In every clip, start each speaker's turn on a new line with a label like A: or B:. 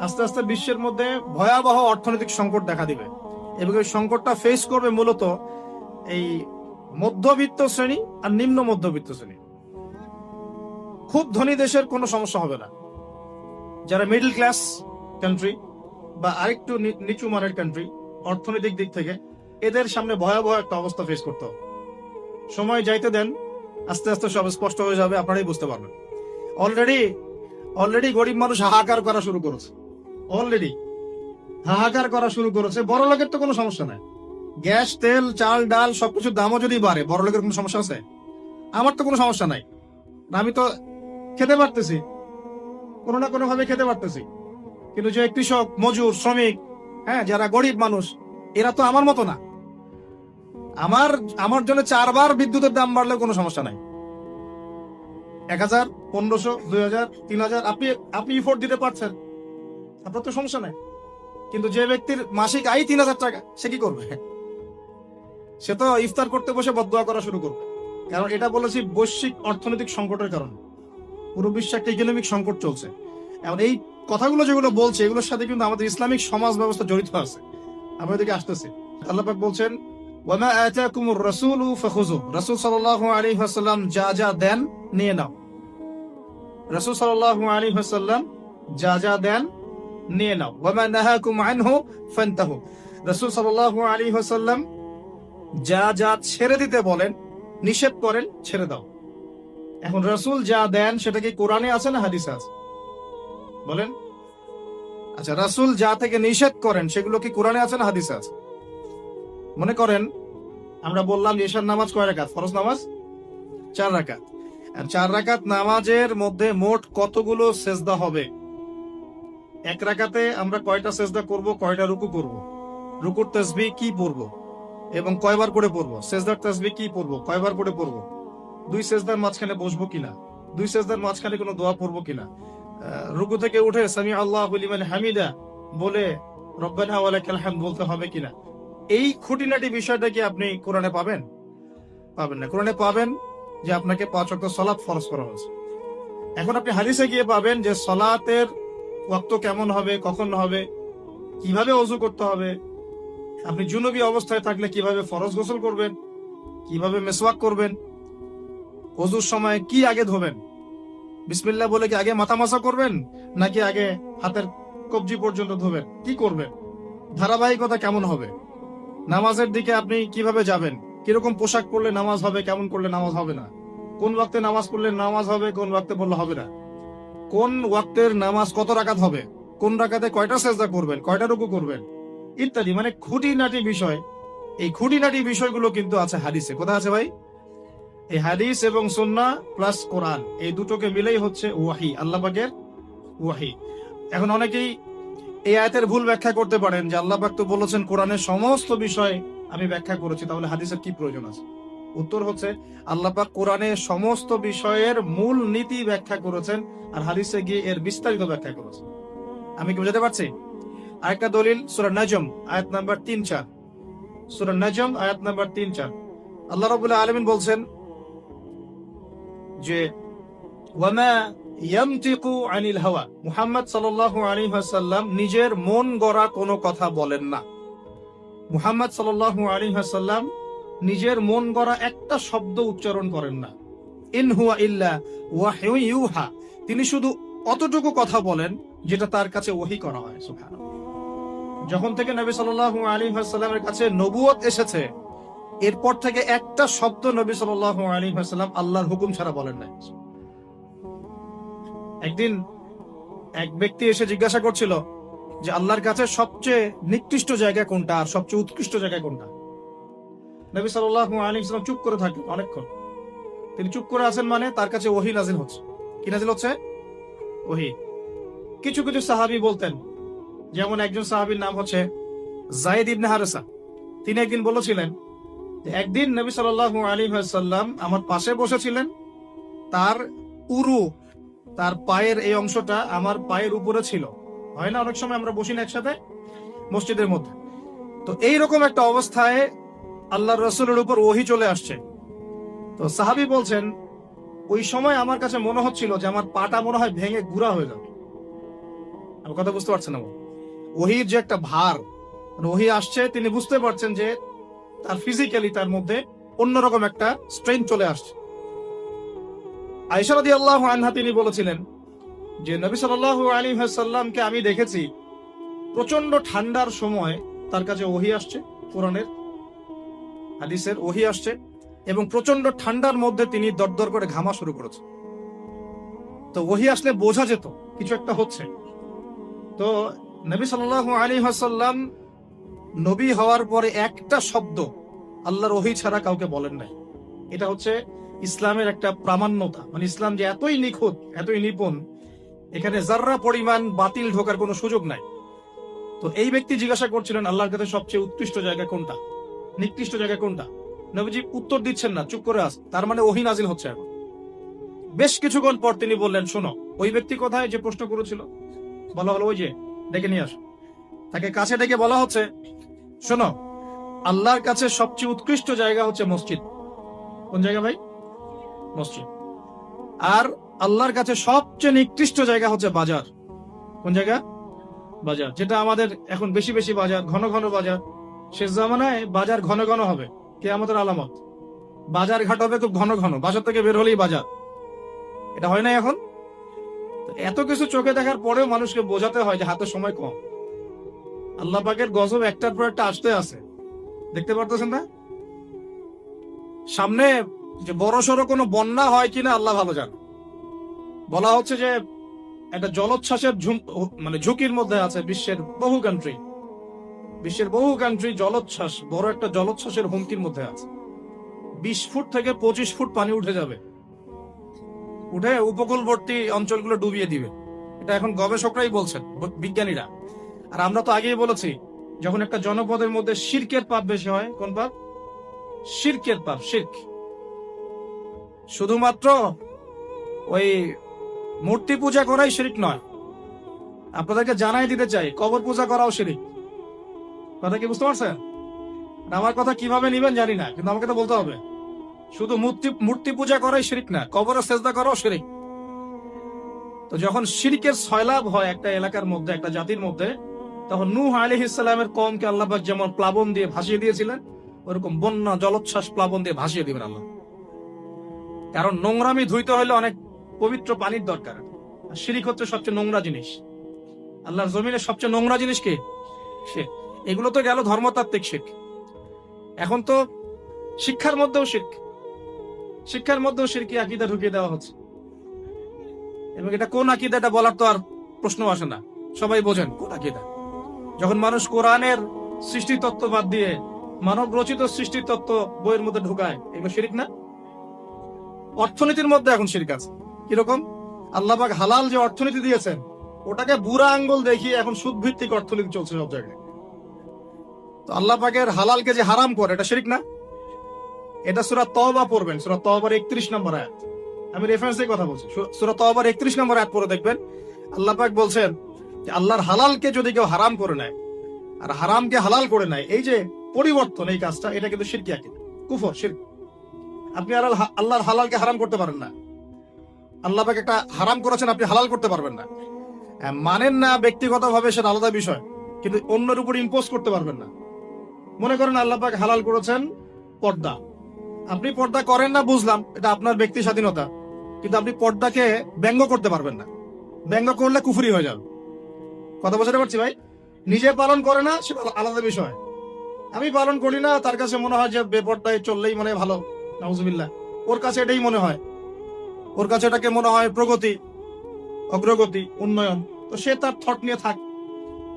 A: আস্তে আস্তে বিশ্বের মধ্যে ভয়াবহ অর্থনৈতিক সংকট দেখা দিবে এবং এই সংকটটা ফেস করবে মূলত এই মধ্যবিত্ত শ্রেণী আর নিম্ন মধ্যবিত্ত শ্রেণী। খুব ধনী দেশের কোনো সমস্যা হবে না, যারা মিডল ক্লাস কান্ট্রি বা আরেকটু নিচু মানের কান্ট্রি অর্থনৈতিক দিক থেকে, এদের সামনে ভয়াবহ একটা অবস্থা ফেস করতে হবে। সময় যাইতে দেন, আস্তে আস্তে সব স্পষ্ট হয়ে যাবে, আপনারাই বুঝতে পারবেন। অলরেডি গরিব মানুষ হাহাকার করা শুরু করেছে, বড় লোকের তো কোনো সমস্যা নাই। গ্যাস, তেল, চাল, ডাল সবকিছুর দামও যদি বাড়ে, বড় লোকের কোনো সমস্যা আছে? আমার তো কোনো সমস্যা নাই, আমি তো খেতে পারতেছি, কোনো না কোনো ভাবে খেতে পারতেছি। কিন্তু যে কৃষক, মজুর, শ্রমিক, হ্যাঁ, যারা গরিব মানুষ, এরা তো আমার মতো না। আমার জন্য 4 বার বিদ্যুতের দাম বাড়লেও কোনো সমস্যা নাই। 1000, 1500, 2000, 3000 আপনি ইফোর্ট দিতে পারছেন, আপনার তো সমস্যা নাই। কিন্তু যে ব্যক্তির মাসিক আয় 3000 টাকা, সে কি করবে? সে তো ইফতার করতে বসে বদদোয়া করা শুরু করবে। কারণ এটা বলেছি বৈশ্বিক অর্থনৈতিক সংকটের কারণে পুরো বিশ্বে একটা ইকোনমিক সংকট চলছে। এখন এই কথাগুলো যেগুলো বলছে, এগুলোর সাথে কিন্তু আমাদের ইসলামিক সমাজ ব্যবস্থা জড়িত আছে। আমরা এদিকে আসতেছি। আল্লাহ পাক বলছেন, ওয়ামা আতাকুমুর রাসূলু ফাখুযুহু, রাসূল সাল্লাল্লাহু আলাইহি ওয়াসাল্লাম যা যা দেন নিয়ে নাও। রাসূল সাল্লাল্লাহু আলাইহি ওয়াসাল্লাম যা যা দেন নিয়ে নাও। ওয়ামা নাহাকুম আনহু ফান্তাহু, রাসূল সাল্লাল্লাহু আলাইহি ওয়াসাল্লাম যা যা ছেড়ে দিতে বলেন, নিষেধ করেন, ছেড়ে দাও। এখন রাসূল যা দেন সেটা কি কোরআনে আছে না হাদিসে আছে? বলেন। আচ্ছা, রাসূল যা থেকে নিষেধ করেন সেগুলো কি কোরআনে আছে না হাদিসে আছে? মনে করেন আমরা বললাম যে ঈশার নামাজ কয় রাকাত? ফরজ নামাজ 4 রাকাত। আর 4 রাকাত নামাজের মধ্যে মোট কতগুলো সেজদা হবে? এক রাকাতে আমরা কয়টা সেজদা করব, কয়টা রুকু করব, রুকুর তাসবিহ কি পড়ব এবং কয়বার করে পড়ব, সেজদার তাসবিহ কি পড়ব, কয়বার করে পড়ব, 2 সেজদার মাঝখানে বসবো কিনা, 2 সেজদার মাঝখানে কোনো দোয়া পড়বো কিনা, রুকু থেকে উঠে সামি আল্লাহু লিমান হামিদা বলে রব্বানা ওয়া লাকাল হামদ বলতে হবে কিনা, এই খুঁটিনাটি বিষয়টা কি আপনি কোরআনে পাবেন? পাবেন না। কোরআনে পাবেন যে আপনাকে 5 ওয়াক্ত সালাত ফরজ করা হয়েছে। এখন আপনি হাদিসে গিয়ে পাবেন যে সালাতের ওয়াক্ত কেমন হবে, কখন হবে, কিভাবে ওযু করতে হবে, আপনি জুনুবী অবস্থায় থাকলে কিভাবে ফরজ গোসল করবেন, কিভাবে মিসওয়াক করবেন, ওযুর সময় কি আগে ধোবেন, বিসমিল্লাহ বলে কি আগে মাথা মাসা করবেন নাকি আগে হাতের কবজি পর্যন্ত ধোবেন, কি করবেন, ধারাবাহিকতা কেমন হবে, নামাজের দিকে আপনি কিভাবে যাবেন, কিরকম পোশাক পরলে নামাজ হবে, কেমন করলে নামাজ হবে না, কোন ওয়াক্তে নামাজ পড়লে নামাজ হবে, কোন ওয়াক্তে পড়লে হবে না, কোন ওয়াক্তের নামাজ কত রাকাত হবে, কোন রাকাতে কয়টা সেজদা করবেন, কয়টা রুকু করবেন, ইত্যাদি। মানে খুঁটিনাটি বিষয়। এই খুঁটিনাটি বিষয়গুলো কিন্তু আছে হাদিসে। কোথায় আছে ভাই? এই হাদিস এবং সুন্নাহ প্লাস কোরআন, এই দুটোকে মিলেই হচ্ছে ওয়াহি, আল্লাহ পাকের ওয়াহি। এখন অনেকেই এই আয়াতের ভুল ব্যাখ্যা করতে পারেন যে আল্লাহ পাক তো বলেছেন কোরআনের সমস্ত বিষয় আমি ব্যাখ্যা করেছি, তাহলে হাদিসের কি প্রয়োজন আছে? উত্তর হচ্ছে আল্লাহ পাক কোরআনের সমস্ত বিষয়ের মূল নীতি ব্যাখ্যা করেছেন আর হাদিসে গিয়ে এর বিস্তারিত ব্যাখ্যা করেছেন। আমি কি বুঝাতে পারছি? আরেকটা দলিল সূরা নাজম আয়াত নাম্বার 3-4, সূরা নাজম আয়াত নাম্বার 3-4 আল্লাহ রাব্বুল আলামিন বলছেন যে ওয়ামা ইয়ামতিকু আনিল হাওয়া, মুহাম্মদ সাল্লাল্লাহু আলাইহি ওয়াসাল্লাম নিজের মন গড়া কোনো কথা বলেন না। মুহাম্মদ সাল্লাল্লাহু আলাইহি ওয়াসাল্লাম নিজের মন গড়া একটা শব্দ উচ্চারণ করেন না। ইন হুয়া ইল্লা ওয়াহয়ু ইউহা, তিনি শুধু অতটুকু কথা বলেন যেটা তার কাছে ওহী করা হয়। সুবহানাল্লাহ। যখন থেকে নবী সাল্লাল্লাহু আলাইহি ওয়াসাল্লামের কাছে নবুয়ত এসেছে, এরপর থেকে একটা শব্দ নবী সাল্লাল্লাহু আলাইহি ওয়াসাল্লাম আল্লাহর হুকুম ছাড়া বলেন নাই। একদিন এক ব্যক্তি এসে জিজ্ঞাসা করছিল যে আল্লাহর কাছে সবচেয়ে নিকৃষ্ট জায়গা কোনটা আর সবচেয়ে উৎকৃষ্ট জায়গা কোনটা। নবী সাল্লাল্লাহু আলাইহি ওয়াসাল্লাম চুপ করে থাকেন অনেকক্ষণ। তিনি চুপ করে আছেন মানে তার কাছে ওহী নাযিল হচ্ছে। কি নাযিল হচ্ছে? ওহী। কিছু কিছু সাহাবী বলতেন, যেমন একজন সাহাবীর নাম হচ্ছে যায়েদ ইবনে হারেসা। তিনি একদিন বলেছিলেন যে একদিন নবী সাল্লাল্লাহু আলাইহি ওয়াসাল্লাম আমার পাশে বসেছিলেন, তার উরু, তার পায়ের এই অংশটা আমার পায়ের উপরে ছিল। হয় না অনেক সময় আমরা বসি না একসাথে মসজিদের মধ্যে, তো এইরকম একটা অবস্থায় আল্লাহর রাসূলের উপর ওহী চলে আসছে। তো সাহাবী বলছেন ওই সময় আমার কাছে মনে হচ্ছিল যে আমার পাটা মনে হয় ভেঙে গুঁড়া হয়ে যাবে। আমার কথা বুঝতে পারছেন না? ওহির যে একটা ভার, ওহি আসছে, তিনি বুঝতে পারছেন যে তার ফিজিক্যালি তার মধ্যে অন্যরকম একটা স্ট্রেন চলে আসছে। আয়েশা রাদিয়াল্লাহু আনহা তিনি বলেছিলেন যে নবী সাল্লাল্লাহু আলাইহি ওয়াসাল্লামকে আমি দেখেছি প্রচন্ড ঠান্ডার সময় তার কাছে ওহি আসছে, কোরআনের হাদিসের ওহি আসছে, এবং প্রচন্ড ঠান্ডার মধ্যে তিনি দরদর করে ঘামা শুরু করেছে। তো ওহি আসলে বোঝা যেত কিছু একটা হচ্ছে। তো নবী সাল্লাল্লাহু আলাইহি ওয়াসাল্লাম নবী হওয়ার পরে একটা শব্দ আল্লাহর ওহি ছাড়া কাউকে বলেন নাই। এটা হচ্ছে ইসলামের একটা প্রামাণ্যতা, মানে ইসলাম যে এতই নিখুঁত, এতই নিপুণ, এখানে যাররা পরিমাণ বাতিল ঢোকার কোনো সুযোগ নাই। তো এই ব্যক্তি জিজ্ঞাসা করছিলেন আল্লাহর কাছে সবচেয়ে উৎকৃষ্ট জায়গা কোনটা, নিকৃষ্ট জায়গা কোনটা। নবীজি উত্তর দিচ্ছেন না, চুপ করে আস, তার মানে ওহী নাজিল হচ্ছে এখন। বেশ কিছুক্ষণ পর তিনি বললেন, শোনো, ওই ব্যক্তি কোথায় যে প্রশ্ন করেছিল? বলা হলো ওই যে, ডেকে নিয়ে আস। তাকে কাছে ডেকে বলা হচ্ছে, শোনো, আল্লাহর কাছে সবচেয়ে উৎকৃষ্ট জায়গা হচ্ছে মসজিদ। কোন জায়গা ভাই? মসজিদ। আর আল্লাহর কাছে সবচেয়ে নিকৃষ্ট জায়গা হচ্ছে বাজার। কোন জায়গা? বাজার। যেটা আমাদের এখন বেশি বেশি বাজার, ঘন ঘন বাজার। শেষ জামানায় বাজার ঘন ঘন হবে, কিয়ামতের আলামত। বাজার ঘাট হবে খুব ঘন ঘন, বাজার থেকে বের হলেই বাজার। এটা হয় না এখন? এত কিছু চোখে দেখার পরেও মানুষকে বোঝাতে হয় যে হাতে সময় কম। আল্লাহ পাকের গজব একটার পর একটা আসতে আছে, দেখতে পারতেছেন না? সামনে যে বড় সড়ো কোনো বন্যা হয় কিনা আল্লাহ ভালো জানে। বলা হচ্ছে যে একটা জলোচ্ছ্বাসের মানে ঝুঁকির মধ্যে আছে বিশ্বের বহু কান্ট্রি জলোচ্ছ্বাস, বড় একটা জলোচ্ছ্বাসের হুমকির মধ্যে আছে। 20 ফুট থেকে 25 ফুট পানি উঠে যাবে, উঠে উপকূলবর্তী অঞ্চলগুলো ডুবিয়ে দিবে। এটা এখন গবেষকরাই বলছেন, বিজ্ঞানীরা। আর আমরা তো আগেই বলেছি, যখন একটা জনপদের মধ্যে শিরকের পাপ বেশি হয়, কোন পাপ? শিরকের পাপ। শিরক শুধুমাত্র ওই মূর্তি পূজা করাই শিরক নয়, আপনাদেরকে জানাই দিতে চাই, কবর পূজা করাও শিরক। কথা কি বুঝতে পারছেন? আমার কথা কিভাবে নিবেন জানি না, কিন্তু আমাকে তো বলতে হবে। শুধু মূর্তি পূজা করাই শিরক না, কবরে সেজদা করাও শিরক। তো যখন শিরকের সয়লাভ হয় একটা এলাকার মধ্যে, একটা জাতির মধ্যে, তখন নূহ আলাইহিস সালামের কওমকে আল্লাহ পাক যেমন প্লাবন দিয়ে ভাসিয়ে দিয়েছিলেন, ওরকম বন্যা জলোচ্ছ্বাস প্লাবন দিয়ে ভাসিয়ে দিবেন আল্লাহ। কারণ নোংরামি ধুইতে হলে অনেক পবিত্র পানির দরকার। শিরক হচ্ছে সবচেয়ে নোংরা জিনিস। আল্লাহর জমিনের সবচেয়ে নোংরা জিনিস কি? শিরক। এগুলো তো গেল ধর্মতাত্ত্বিক শিরক। এখন তো শিক্ষার মধ্যেও শিরকি আকীদা ঢুকিয়ে দেওয়া হচ্ছে। এবং এটা কোন আকীদা, এটা বলার তো আর প্রশ্ন আসে না, সবাই বোঝেন কোন আকীদা। যখন মানুষ কোরআনের সৃষ্টি তত্ত্ব বাদ দিয়ে মানব রচিত সৃষ্টি তত্ত্ব বইয়ের মধ্যে ঢুকায়, এগুলো শিরক না? অর্থনীতির মধ্যে এখন শিরক আছে। কিরকম? আল্লাহ পাক হালাল যে অর্থনীতি দিয়েছেন, ওটাকে বুড়া আঙ্গুল দেখিয়ে এখন সুদ ভিত্তিক অর্থনীতি চলছে সব জায়গায়। তো আল্লাহ পাকের হালালকে যে হারাম করে, এটা শিরক না? এটা সূরা তওবা পড়বেন, সূরা তওবার 31 নম্বর আয়াত। আমি রেফারেন্স দিয়ে কথা বলছি, সূরা তওবার 31 নম্বর আয়াত পড়ে দেখবেন। আল্লাহ পাক বলছেন যে আল্লাহর হালালকে যদি কেউ হারাম করে নেয় আর হারামকে হালাল করে নেয়, এই যে পরিবর্তন, এই কাজটা, এটা কিন্তু শিরকি আকীদা, কুফর, শিরক। আপনি আর আল্লাহর হালালকে হারাম করতে পারেন না। আল্লাহ পাক একটা হারাম করেছেন, আপনি হালাল করতে পারবেন না। মানেন না ব্যক্তিগতভাবে, সেটা আলাদা বিষয়, কিন্তু অন্যের উপর ইম্পোজ করতে পারবেন না। মনে করেন আল্লাহ পাক হালাল করেছেন পর্দা, আপনি পর্দা করেন না, বুঝলাম, এটা আপনার ব্যক্তি স্বাধীনতা, কিন্তু আপনি পর্দাকে ব্যঙ্গ করতে পারবেন না। ব্যঙ্গ করলে কুফরি হয়ে যাবে। কথা বোঝাতে পারছি ভাই? নিজে পালন করে না, সেটা আলাদা বিষয়। আমি পালন করি না, তার কাছে মনে হয় যে বেপর্দায় চললেই মনে ভালো, নাউজুবিল্লাহ, ওর কাছে এটাই মনে হয়, ওর কাছে এটাকে মনে হয় প্রগতি, অগ্রগতি, উন্নয়ন। তো সে তার থট নিয়ে থাক।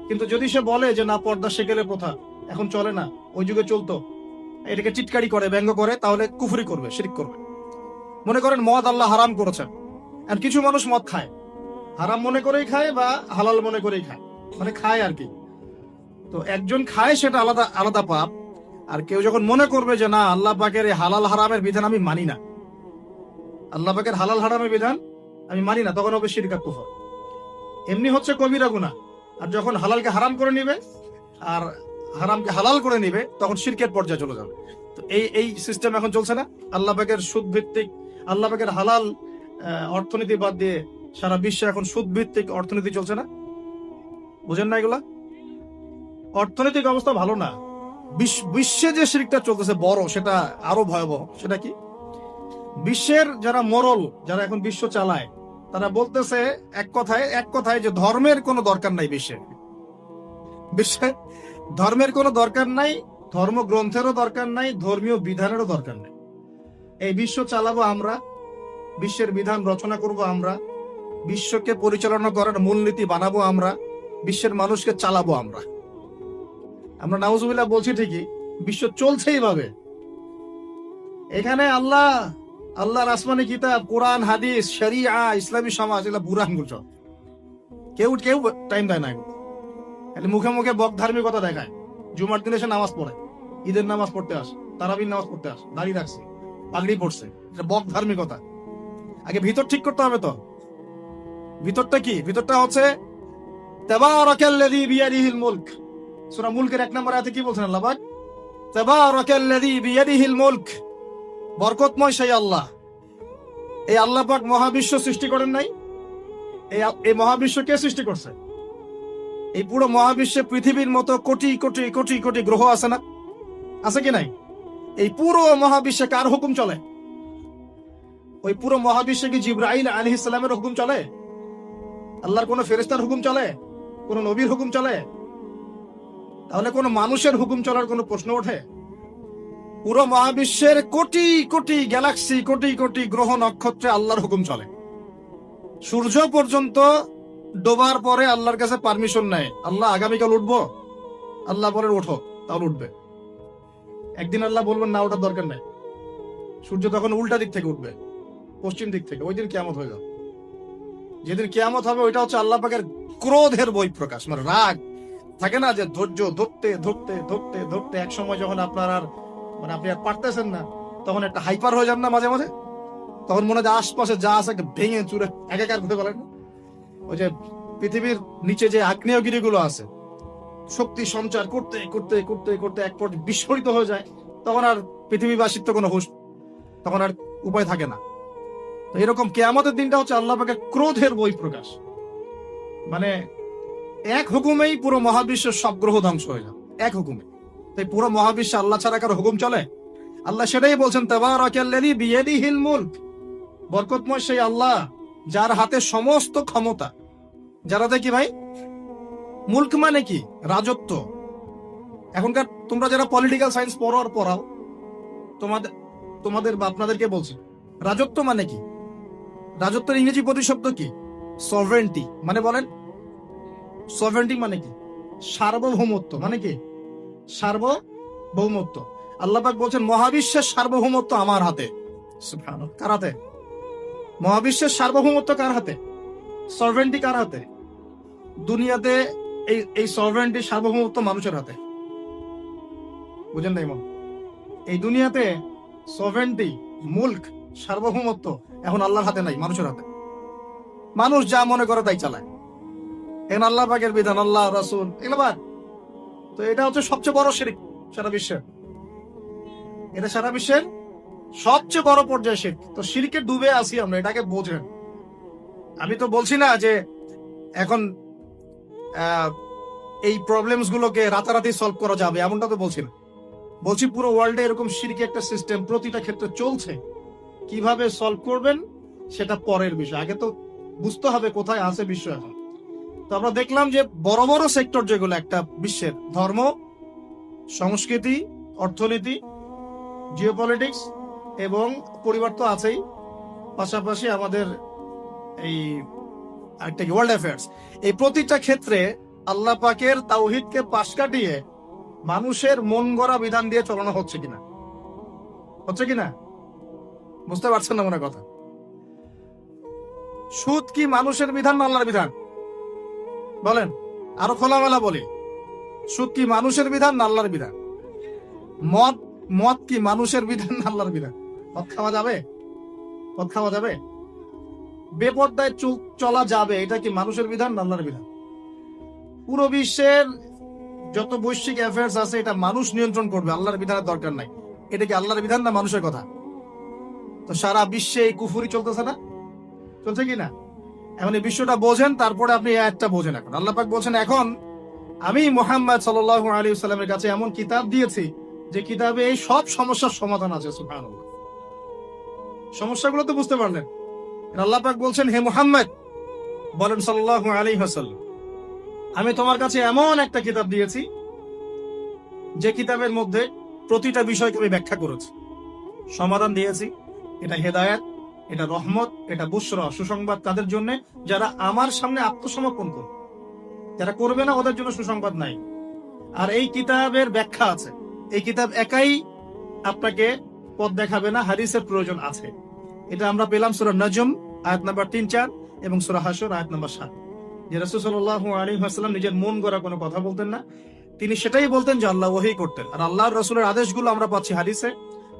A: কিন্তু যদি সে বলে যে না, পর্দা সেকেলে প্রথা, এখন চলে না, ওই যুগে চলতো, এটাকে চিৎকারি করে, ব্যঙ্গ করে, তাহলে কুফরি করবে, শিরক করবে। মনে করেন মদ আল্লাহ হারাম করেছেন, আর কিছু মানুষ মদ খায়, হারাম মনে করেই খায় বা হালাল মনে করেই খায়, মানে খায় আর কি। তো একজন খায়, সেটা আলাদা আলাদা পাপ। আর কেউ যখন মনে করবে যে না, আল্লাহ পাকের এই হালাল হারামের বিধান আমি মানি না, আল্লাহ পাকের হালাল হারামের বিধান আমি মানি না, তখন হবে শিরক কুফর। এমনি হচ্ছে কবিরা গুনাহ। আর যখন হালালকে হারাম করে নিবে আর হারামকে হালাল করে নিবে, তখন শিরকের পর্যায়ে চলে যাবে। তো এই সিস্টেম এখন চলছে না? আল্লাহ পাকের সুদ ভিত্তিক, আল্লাহ পাকের হালাল অর্থনীতি বাদ দিয়ে সারা বিশ্বে এখন সুদ ভিত্তিক অর্থনীতি চলছে না? বুঝেন না এগুলা? অর্থনৈতিক অবস্থা ভালো না, বিশ্বে যে শিরকটা চলতেছে বড়, সেটা আরো ভয়াবহ। সেটা কি? বিশ্বের যারা মোরল, যারা এখন বিশ্ব চালায়, তারা বলতেছে এক কথায় যে ধর্মের কোনো দরকার নাই বিশ্বে ধর্মের কোনো দরকার নাই, ধর্মগ্রন্থেরও দরকার নাই, ধর্মীয় বিধানেরও দরকার নেই। এই বিশ্ব চালাবো আমরা, বিশ্বের বিধান রচনা করব আমরা, বিশ্বকে পরিচালনা করার মূলনীতি বানাবো আমরা, বিশ্বের মানুষকে চালাবো আমরা। নাউজুবিল্লাহ বলছি ঠিকই, বিশ্ব চলছে এইভাবে। এখানে আল্লাহর আসমানি কিতাব, কোরআন, হাদিস, শরিয়া, ইসলামী সমাজ, এগুলা বুড়ান গুলো। কেউ টাইম দেয় না। মুখে মুখে বক ধার্মিকতা দেখায়। জুমার দিনে সে নামাজ পড়ে, ঈদের নামাজ পড়তে আসে, তারাবির নামাজ পড়তে আসে, দাঁড়িয়ে রাখছে, পাগড়ি পড়ছে, এটা বক ধার্মিকতা। আগে ভিতর ঠিক করতে হবে। তো ভিতরটা কি? ভিতরটা হচ্ছে তাবারাকাল্লাযী বিয়াদিহিল মুলক। সূরা মুলকের 1 নম্বর আয়াতে কি বলছেন আল্লাহ পাক? তাবারাকাল্লাযী বিয়াদিহিল মুলক, বরকতময় সেই আল্লাহ। এই আল্লাহ পাক মহাবিশ্ব সৃষ্টি করেন নাই? এই মহাবিশ্ব কে সৃষ্টি করছে? এই পুরো মহাবিশ্বে পৃথিবীর মতো কোটি কোটি কোটি কোটি গ্রহ আছে না? আছে কি নাই? এই পুরো মহাবিশ্বে কার হুকুম চলে? ওই পুরো মহাবিশ্বে কি জিবরাইল আলাইহিস সালামের হুকুম চলে? আল্লাহর কোন ফেরেশতার হুকুম চলে? কোন নবীর হুকুম চলে? তাহলে কোন মানুষের হুকুম চলার কোন প্রশ্ন ওঠে? পুরো মহাবিশ্বের কোটি কোটি গ্যালাক্সি, কোটি কোটি গ্রহ নক্ষত্রে আল্লাহর হুকুম চলে। সূর্য পর্যন্ত ডোবার পরে আল্লাহর কাছে পারমিশন নেয়, আল্লাহ আগামীকাল উঠবো, আল্লাহ বলেন ওঠো, তাহলে উঠবে। একদিন আল্লাহ বলবেন না, ওঠার দরকার নাই। সূর্য তখন উল্টা দিক থেকে উঠবে, পশ্চিম দিক থেকে। ওই দিন কিয়ামত হয়ে যাবে। যেদিন কিয়ামত হবে, ওইটা হচ্ছে আল্লাহ পাকের ক্রোধের বহিঃপ্রকাশ, মানে রাগ থাকে না, যে ধৈর্য ধরতে ধরতে ধরতে ধরতে এক সময় যখন আপনার আর আপনি আর পারতেছেন না, তখন একটা হাইপার হয়ে যান না মাঝে মাঝে? তখন মনে হয় আশপাশে যা আছে ভেঙে চুরে একাকার করতে পারেন। ওই যে পৃথিবীর নিচে যে আগ্নেয়গিরিগুলো আছে, শক্তি সঞ্চার করতে করতে করতে করতে এক পর্যায়ে বিস্ফোরিত হয়ে যায়, তখন আর পৃথিবীবাসীর তো কোনো হুঁশ, তখন আর উপায় থাকে না। তো এরকম কিয়ামতের দিনটা হচ্ছে আল্লাহ পাকের ক্রোধের বহিঃপ্রকাশ। মানে এক হুকুমেই পুরো মহাবিশ্বের সব গ্রহ ধ্বংস হয়ে যাবে, এক হুকুমে। তাই পুরো মহাবিশ্বে আল্লাহ ছাড়া কারো হুকুম চলে? আল্লাহ সেটাই বলছেন, তাবারাকাল্লাযী বিয়াদিহিল মুলক, বরকতময় সেই আল্লাহ যার হাতে সমস্ত ক্ষমতা। যারা দেখি ভাই, মুলক মানে কি? রাজত্ব। এখনকার তোমরা যারা পলিটিক্যাল সায়েন্স পড়াও, তোমাদের বা আপনাদেরকে বলছি, রাজত্ব মানে কি? রাজত্বের ইংরেজি প্রতিশব্দ কি? সভরেন্টি। মানে বলেন, সভরেন্টি মানে কি? সার্বভৌমত্ব। মানে কি? সার্বভৌমত্ব। আল্লাহ পাক বলছেন মহাবিশ্বের সার্বভৌমত্ব আমার হাতে। সুবহানাল্লাহ। কার হাতে? মহাবিশ্বের সার্বভৌমত্ব কার হাতে? সভরেন্টি কার হাতে? দুনিয়াতে এই সভরেন্টি, সার্বভৌমত্ব মানুষের হাতে। বুঝেন নাই? এই দুনিয়াতে সভরেন্টি, মুলক, সার্বভৌমত্ব এখন আল্লাহর হাতে নাই, মানুষের হাতে। মানুষ যা মনে করে তাই চালায়। এখন আল্লাহ পাকের বিধান, আল্লাহ, রাসূল, এগুলো বাদ। তো এটা হচ্ছে সবচেয়ে বড় শিরক সারা বিশ্বের। এটা সারা বিশ্বের সবচেয়ে বড় পর্যায়ে শিরক। তো শিরকে ডুবে আছি আমরা, এটাকে বোঝেন। আমি তো বলছি না যে এখন এই প্রবলেমস গুলোকে রাতারাতি সলভ করা যাবে, এমনটা তো বলছি না। বলছি পুরো ওয়ার্ল্ডে এরকম শিরকি একটা সিস্টেম প্রতিটা ক্ষেত্রে চলছে। কিভাবে সলভ করবেন সেটা পরের বিষয়, আগে তো বুঝতে হবে কোথায় আছে বিশ্ব এখন। তো আমরা দেখলাম যে বড় বড় সেক্টর যেগুলো একটা বিশ্বের, ধর্ম, সংস্কৃতি, অর্থনীতি, জিওপলিটিক্স এবং পরিবার তো আছেই, পাশাপাশি আমাদের এই একটা ওয়ার্ল্ড অ্যাফেয়ার্স, এই প্রতিটা ক্ষেত্রে আল্লাহ পাকের তাওহীদকে পাশ কাটিয়ে মানুষের মন গড়া বিধান দিয়ে চালানো হচ্ছে কিনা? বুঝতে পারছেন না মনে কথা? সুদ কি মানুষের বিধান না আল্লাহর বিধান? বলেন, আরো খোলামেলা বলি, সুদ কি মানুষের বিধান না আল্লাহর বিধান? মদ কি মানুষের বিধান না আল্লাহর বিধান? মদ খাওয়া যাবে? বেপরদায় চলা যাবে, এটা কি মানুষের বিধান না আল্লাহর বিধান? পুরো বিশ্বের যত বৈশ্বিক অ্যাফেয়ার্স আছে, এটা মানুষ নিয়ন্ত্রণ করবে, আল্লাহর বিধানের দরকার নাই। এটা কি আল্লাহর বিধান না মানুষের কথা? তো সারা বিশ্বে এই কুফুরি চলতেছে না? চলছে কি না? এখন এই বিশ্বটা বোঝেন, তারপরে আপনি এই আয়াতটা বোঝেন। এখন আল্লাহ পাক বলছেন, এখন আমি মুহাম্মদ সাল্লাল্লাহু আলাইহি ওয়াসাল্লামের কাছে এমন কিতাব দিয়েছি যে কিতাবে এই সব সমস্যার সমাধান আছে। সুবহানাল্লাহ। সমস্যাগুলো তো বুঝতে পারলেন। আল্লাহ পাক বলছেন, হে মুহাম্মদ বলেন সাল্লাল্লাহু আলাইহি ওয়াসাল্লাম, আমি তোমার কাছে এমন একটা কিতাব দিয়েছি যে কিতাবের মধ্যে প্রতিটা বিষয়কে আমি ব্যাখ্যা করেছি, সমাধান দিয়েছি। এটা হেদায়েত, এটা রহমত, এটা বুশরা, সুসংবাদ তাদের জন্য যারা আমার সামনে আত্মসমর্পণ করবে। যারা করবে না ওদের জন্য সুসংবাদ নাই। আর এই কিতাবের ব্যাখ্যা আছে। এই কিতাব একাই আপনাকে পথ দেখাবে না, হাদিসের প্রয়োজন আছে। এটা আমরা পেলাম সূরা নজম আয়াত নাম্বার 3-4 এবং সূরা হাশর আয়াত নাম্বার 7। যে রাসূল সাল্লাল্লাহু আলাইহি ওয়াসাল্লাম নিজের মন গড়া কোনো কথা বলতেন না, তিনি সেটাই বলতেন যে আল্লাহ ওহী করতেন। আর আল্লাহর রাসূলের আদেশগুলো আমরা পাচ্ছি হাদিসে,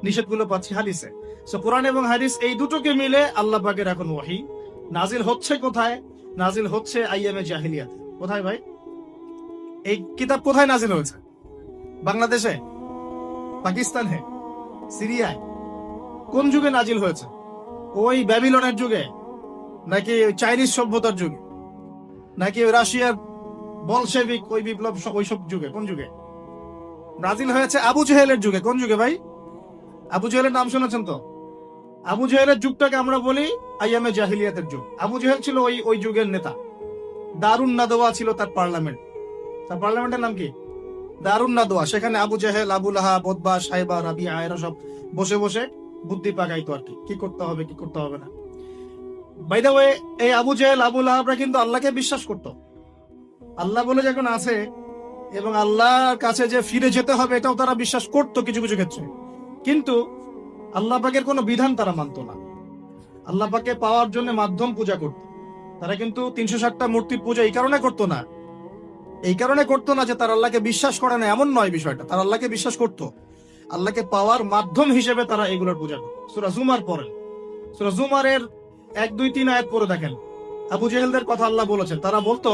A: নিষেধগুলো পাচ্ছি হাদিসে। সো কোরআন এবং হাদিস এই দুটোকে মিলে আল্লাহ পাকের এখন ওহী নাজিল হচ্ছে। কোথায় নাজিল হচ্ছে? আইয়ামে জাহিলিয়াতে। কোথায় ভাই? এই কিতাব কোথায় নাজিল হয়েছে? বাংলাদেশে, পাকিস্তানে, সিরিয়ায়? কোন যুগে নাজিল হয়েছে? ওই ব্যাবিলনের যুগে, নাকি চাইনিজ সভ্যতার যুগে, নাকি রাশিয়ার বলশেভিক ওই বিপ্লব ওইসব যুগে? কোন যুগে নাজিল হয়েছে? আবু জেহেলের যুগে। কোন যুগে ভাই? আবু জেহেলের নাম শুনেছেন তো? আবু জেহেলের যুগটাকে আমরা বলি আইয়ামে জাহিলিয়াতের যুগ। আবু জেহেল ছিল ওই যুগের নেতা। দারুন নাদওয়া ছিল তার পার্লামেন্ট। তার পার্লামেন্টের নাম কি? দারুন নাদওয়া। সেখানে আবু জেহেল, আবু লাহাব, উতবা, সাইবা, রাবিয়া এরা সব বসে বসে বুদ্ধি পাকাইতো আর কি করতে হবে কি করতে হবে না। বাই দ্য ওয়ে, এই আবু জেহেল, আবু লাহাবরা কিন্তু আল্লাহকে বিশ্বাস করত। আল্লাহ বলে যখন আছে এবং আল্লাহর কাছে যে ফিরে যেতে হবে এটাও তারা বিশ্বাস করত কিছু কিছু ক্ষেত্রে। কিন্তু আল্লাহ পাকের কোনো বিধান তারা মানত না। আল্লাহ পাকে পাওয়ার জন্য মাধ্যম পূজা করত। তারা কিন্তু 360টা মূর্তির পূজা এই কারণে করতো না, যে তারা আল্লাহকে বিশ্বাস করে না এমন নয় বিষয়টা। তারা আল্লাহকে বিশ্বাস করত, আল্লাহকে পাওয়ার মাধ্যম হিসেবে তারা এগুলোর পূজা করত। সূরা জুমার পড়েন, সূরা জুমারের 1, 2, 3 আয়াত পড়ে দেখেন। আবু জেহেলদের কথা আল্লাহ বলেছেন। তারা বলতো,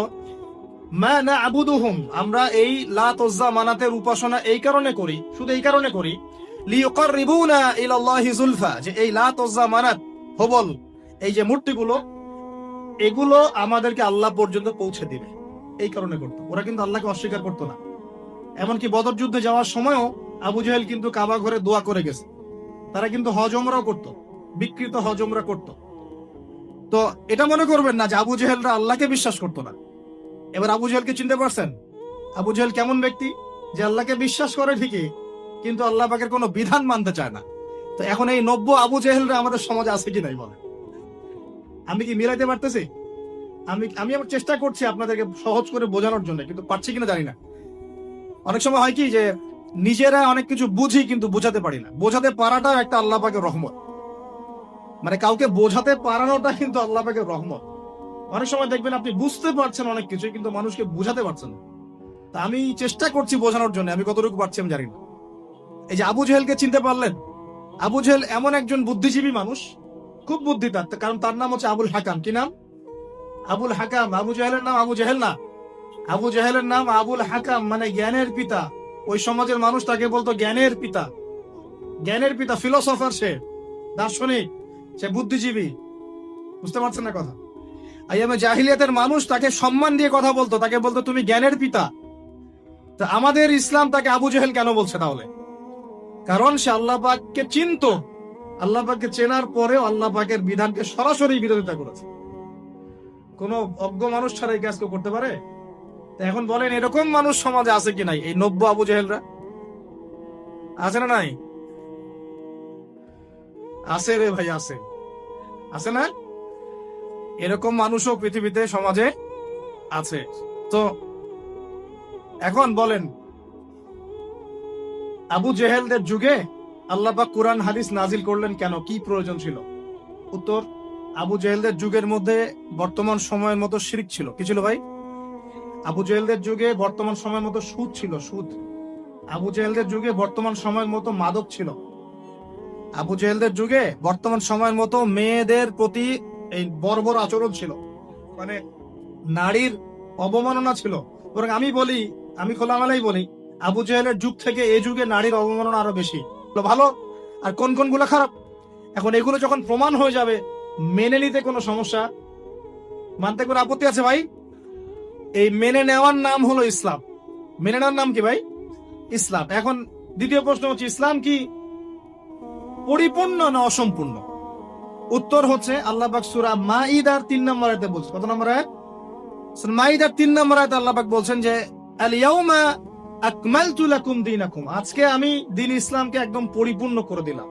A: মা না'বুদুহুম, আমরা এই লাত উজ্জা মানাতের উপাসনা এই কারণে করি, শুধু এই কারণে করি, লিয়ুকাররিবুনা ইলাল্লাহি যুলফা, যে এই লাত উজ্জা মানাত, হবল, এই যে মূর্তিগুলো, এগুলো আমাদেরকে আল্লাহ পর্যন্ত পৌঁছে দিবে, এই কারণে করতো। ওরা কিন্তু আল্লাহকে অস্বীকার করতো না। এমনকি বদর যুদ্ধে যাওয়ার সময়ও আবু জেহেল কিন্তু কাবা ঘরে দোয়া করে গেছে। তারা কিন্তু হজ উমরাও করতো, বিকৃত হজ উমরা করতো। তো এটা মনে করবেন না যে আবু জেহেলরা আল্লাহকে বিশ্বাস করতো না। এবার আবু জেহেলকে চিনতে পারছেন? আবু জেহেল কেমন ব্যক্তি? যে আল্লাহকে বিশ্বাস করে ঠিকই, কিন্তু আল্লাহ পাকের কোনো বিধান মানতে চায় না। তো এখন এই 90 আবু জেহেলরা আমাদের সমাজে আছে কি নাই বলে? আমি কি মিলাইতে পারতেছি? আমি আবার চেষ্টা করছি আপনাদেরকে সহজ করে বোঝানোর জন্য, কিন্তু পারছি কিনা জানি না। অনেক সময় হয় কি যে নিজেরা অনেক কিছু বুঝি কিন্তু বোঝাতে পারি না। বোঝাতে পারাটাও একটা আল্লাহ পাকের রহমত। মানে কাউকে বোঝাতে পারানোটা কিন্তু আল্লাহ পাকের রহমত। অনেক সময় দেখবেন আপনি বুঝতে পারছেন অনেক কিছু, কিন্তু মানুষকে বোঝাতে পারছেন না। তা আমি চেষ্টা করছি বোঝানোর জন্য, আমি কতটুকু পারছি আমি জানি না। এই যে আবু জেহেলকে চিনতে পারলেন? আবু জেহেল এমন একজন বুদ্ধিজীবী মানুষ, খুব বুদ্ধি তার, কারণ তার নাম হচ্ছে আবুল হাকাম। কি নাম? আবুল হাকাম। আবু জেহেলের নাম আবু জেহেল না, আবু জেহেলের নাম আবুল হাকাম, মানে জ্ঞানের পিতা। ওই সমাজের মানুষ তাকে বলতো জ্ঞানের পিতা। জ্ঞানের পিতা, ফিলোসফার, সে দার্শনিক, সে বুদ্ধিজীবী। বুঝতে পারছেন না কথা? আইয়ামে জাহিলিয়াতের মানুষ তাকে সম্মান দিয়ে কথা বলতো, তাকে বলতো তুমি জ্ঞানের পিতা। তা আমাদের ইসলাম তাকে আবু জেহেল কেন বলছে তাহলে? কারণ সে আল্লাহ পাককে চিনত। আল্লাহ পাককে চেনার পরেও আল্লাহ পাকের বিধানকে সরাসরি বিরোধিতা করেছে। কোন অজ্ঞ মানুষ ছাড়া এই কাজ কেউ করতে পারে? এখন বলেন, এরকম মানুষ সমাজে আছে কি নাই? এই 90 আবু জেহেলরা আছে না নাই? আছে রে ভাই, আছে, আছে না? এরকম মানুষও পৃথিবীতে সমাজে আছে। তো এখন বলেন, আবু জেহেলদের যুগে আল্লাহ পাক কুরআন হাদিস নাজিল করলেন কেন? কি প্রয়োজন ছিল? উত্তর, আবু জেহেলদের যুগের মধ্যে বর্তমান সময়ের মতো শিরক ছিল। কি ছিল ভাই? আবু জেহেলদের যুগে বর্তমান সময়ের মতো সুদ ছিল, সুদ। আবু জেহেলদের যুগে বর্তমান সময়ের মতো মাদক ছিল। আবু জেহেলদের যুগে বর্তমান সময়ের মতো মেয়েদের প্রতি এই বর্বর আচরণ ছিল, মানে নারীর অবমাননা ছিল। বরং আমি খোলামেলাই বলি, আবু জেহেলের যুগ থেকে এই যুগে নারীর অবমাননা আরো বেশি ভালো। আর কোন কোনগুলো খারাপ? এখন এগুলো যখন প্রমাণ হয়ে যাবে, মেনে নিতে কোনো সমস্যা মানতে কোনো আপত্তি আছে ভাই? এই মেনে নেওয়ার নাম হলো ইসলাম। মেনে নেওয়ার নাম কি ভাই? ইসলাম। এখন দ্বিতীয় প্রশ্ন হচ্ছে, ইসলাম কি পরিপূর্ণ না অসম্পূর্ণ? উত্তর হচ্ছে আল্লাহ পাক সূরা মাইদার 3 নম্বর আয়াতে বলছে। কত নম্বর আয়াত? সূরা মাইদার 3 নম্বর আয়াতে আল্লাহ পাক বলছেন যে আল ইয়াউমা আকমালতু লাকুম দীনাকুম, আজকে আমি দ্বীন ইসলামকে একদম পরিপূর্ণ করে দিলাম।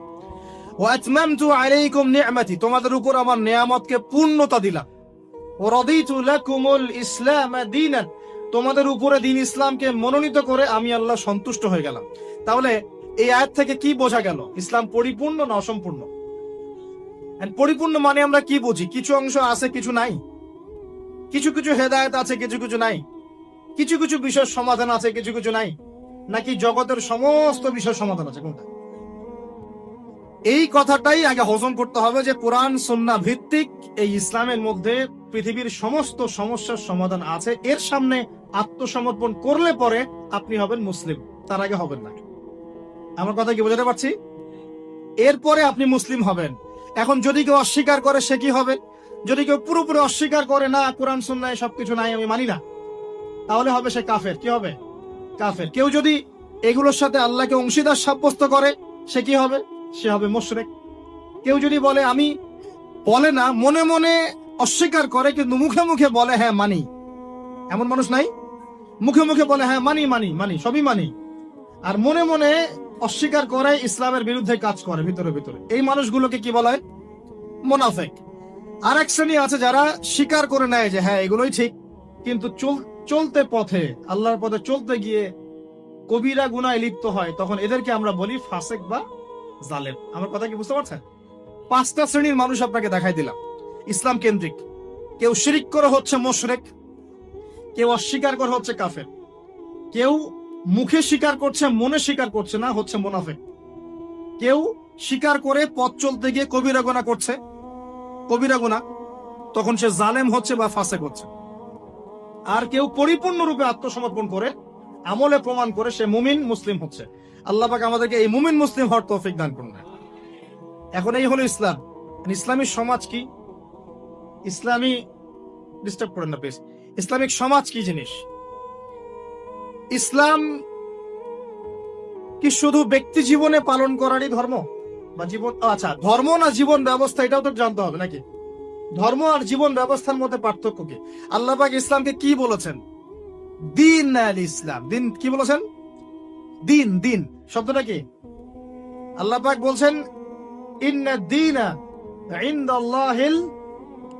A: ওয়া আতমামতু আলাইকুম নি'মাতি, তোমাদের উপর আমার নিয়ামতকে পূর্ণতা দিলাম। ওয়া রাদিতু লাকুমুল ইসলাম দীনান, তোমাদের উপরে দ্বীন ইসলামকে মনোনীত করে আমি আল্লাহ সন্তুষ্ট হয়ে গেলাম। তাহলে এই আয়াত থেকে কি বোঝা গেল? ইসলাম পরিপূর্ণ না অসম্পূর্ণ? পরিপূর্ণ মানে আমরা কি বুঝি? কিছু অংশ আছে, কিছু নাই। কিছু কিছু হেদায়েত আছে, কিছু কিছু নাই। কিছু কিছু বিষয়ের সমাধান আছে, কিছু কিছু নাই। নাকি জগতের সমস্ত বিষয়ের সমাধান আছে? কোনটা? এই কথাটাই আগে হজম করতে হবে যে কোরআন সুন্নাহ ভিত্তিক এই ইসলামের মধ্যে পৃথিবীর সমস্ত সমস্যার সমাধান আছে। এর সামনে আত্মসমর্পণ করলে পরে আপনি হবেন মুসলিম, তার আগে হবেন না। আমার কথা কি বোঝাতে পারছি? এরপরে আপনি মুসলিম হবেন। এখন যদি কেউ অস্বীকার করে সে কি হবে? যদি কেউ পুরোপুরি অস্বীকার করে, না কোরআন সুন্নাহ সবকিছু নাই, আমি মানি না, তাহলে হবে সে কাফের। কি হবে? কাফের। কেউ যদি এগুলোর সাথে আল্লাহকে অংশীদার সাব্যস্ত করে সে কি হবে? সে হবে মুশরিক। কেউ যদি বলে আমি, বলে না, মনে মনে অস্বীকার করে কিন্তু মুখে মুখে বলে হ্যাঁ মানি, এমন মানুষ নাই? মুখে মুখে বলে হ্যাঁ মানি মানি মানি সবই মানি, আর মনে মনে অস্বীকার করে, ইসলামের বিরুদ্ধে কাজ করে ভিতরে ভিতরে। এই মানুষগুলোকে কি বলা হয়? মুনাফিক। আর এক শ্রেণী আছে যারা স্বীকার করে নেয় যে হ্যাঁ এগুলোই ঠিক, কিন্তু চলতে পথে, আল্লাহর পথে চলতে গিয়ে কবিরা গুনায় লিপ্ত হয়, তখন এদেরকে আমরা বলি ফাসিক বা জালেম। আমার কথা কি বুঝতে পারছেন? 5টা শ্রেণীর মানুষ আপনাকে দেখাই দিলাম ইসলাম কেন্দ্রিক। কেউ শিরিক করে হচ্ছে মুশরিক, কেউ অস্বীকার করে হচ্ছে কাফের, কেউ মুখে স্বীকার করছে মনে স্বীকার করছে না, হচ্ছে মুনাফিক, কেউ স্বীকার করে পথ চলতে গিয়ে কবিরা গুনাহ করছে, কবিরা গুনাহ, তখন সে জালেম হচ্ছে বা ফাসিক হচ্ছে। আর কেউ পরিপূর্ণরূপে আত্মসমর্পণ করে আমলে প্রমাণ করে সে মুমিন মুসলিম হচ্ছে। আল্লাহ পাক আমাদেরকে এই মুমিন মুসলিম হওয়ার তৌফিক দান করুন। এখন এই হলো ইসলাম। ইসলামী সমাজ কি? ইসলামী, ডিস্টার্ব করেন না প্লিজ। ইসলামিক সমাজ কি জিনিস? ইসলাম কি শুধু ব্যক্তি জীবনে পালন করারই ধর্ম বা জীবন? আচ্ছা, ধর্ম না জীবন ব্যবস্থা, এটাও তো জানতে হবে নাকি? ধর্ম আর জীবন ব্যবস্থার মধ্যে পার্থক্য কি? আল্লাহ পাক ইসলামকে কি বলেছেন? দিন আল ইসলাম। দিন কি বলেছেন? দিন। দিন শব্দটা কি? আল্লাহ পাক বলছেন ইন্না দীনা ইনদাল্লাহিল